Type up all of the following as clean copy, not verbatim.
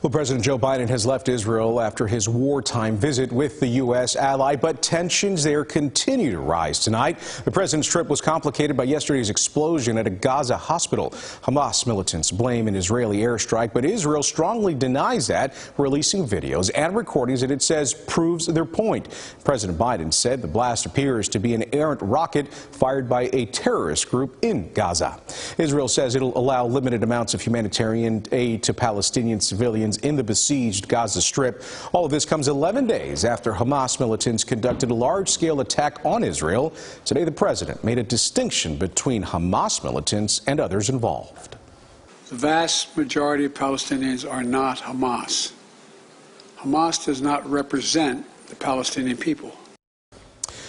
Well, President Joe Biden has left Israel after his wartime visit with the U.S. ally, but tensions there continue to rise tonight. The president's trip was complicated by yesterday's explosion at a Gaza hospital. Hamas militants blame an Israeli airstrike, but Israel strongly denies that, releasing videos and recordings that it says proves their point. President Biden said the blast appears to be an errant rocket fired by a terrorist group in Gaza. Israel says it'll allow limited amounts of humanitarian aid to Palestinian civilians in the besieged Gaza Strip. All of this comes 11 days after Hamas militants conducted a large-scale attack on Israel. Today, the president made a distinction between Hamas militants and others involved. The vast majority of Palestinians are not Hamas. Hamas does not represent the Palestinian people.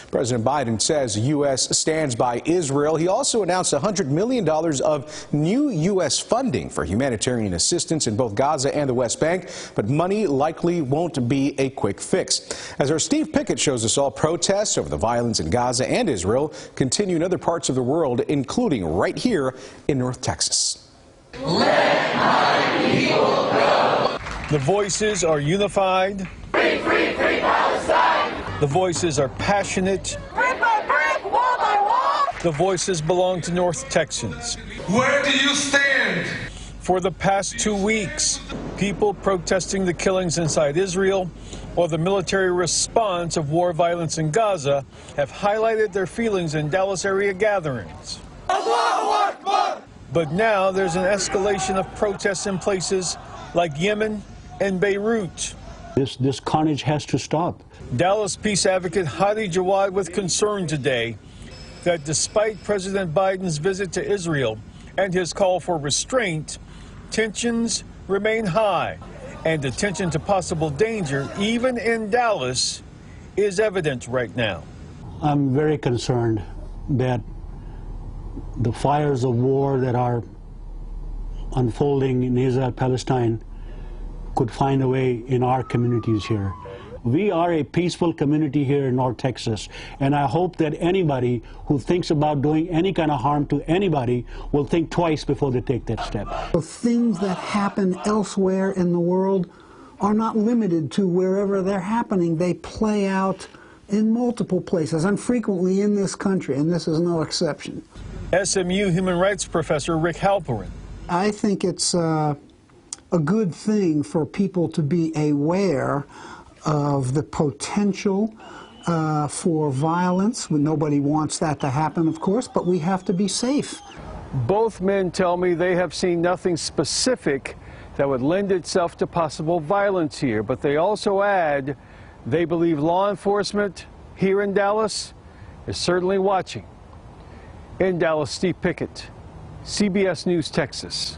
President Biden says the U.S. stands by Israel. He also announced $100 million of new U.S. funding for humanitarian assistance in both Gaza and the West Bank, but money likely won't be a quick fix. As our Steve Pickett shows us all, protests over the violence in Gaza and Israel continue in other parts of the world, including right here in North Texas. Let my people go. The voices are unified. Free, free, free Palestine. The voices are passionate. Brick by brick, wall by wall. The voices belong to North Texans. Where do you stand? For the past 2 weeks, people protesting the killings inside Israel or the military response of war violence in Gaza have highlighted their feelings in Dallas area gatherings. Allahu Akbar. But now there's an escalation of protests in places like Yemen and Beirut. This carnage has to stop. Dallas peace advocate Hadi Jawad with concern today that despite President Biden's visit to Israel and his call for restraint, tensions remain high, and attention to possible danger, even in Dallas, is evident right now. I'm very concerned that the fires of war that are unfolding in Israel-Palestine could find a way in our communities here. We are a peaceful community here in North Texas, and I hope that anybody who thinks about doing any kind of harm to anybody will think twice before they take that step. The things that happen elsewhere in the world are not limited to wherever they're happening. They play out in multiple places and frequently in this country, and this is no exception. SMU human rights professor Rick Halperin. I think it's a good thing for people to be aware of the potential for violence. Nobody wants that to happen, of course, but we have to be safe. Both men tell me they have seen nothing specific that would lend itself to possible violence here, but they also add they believe law enforcement here in Dallas is certainly watching. In Dallas, Steve Pickett, CBS News, Texas.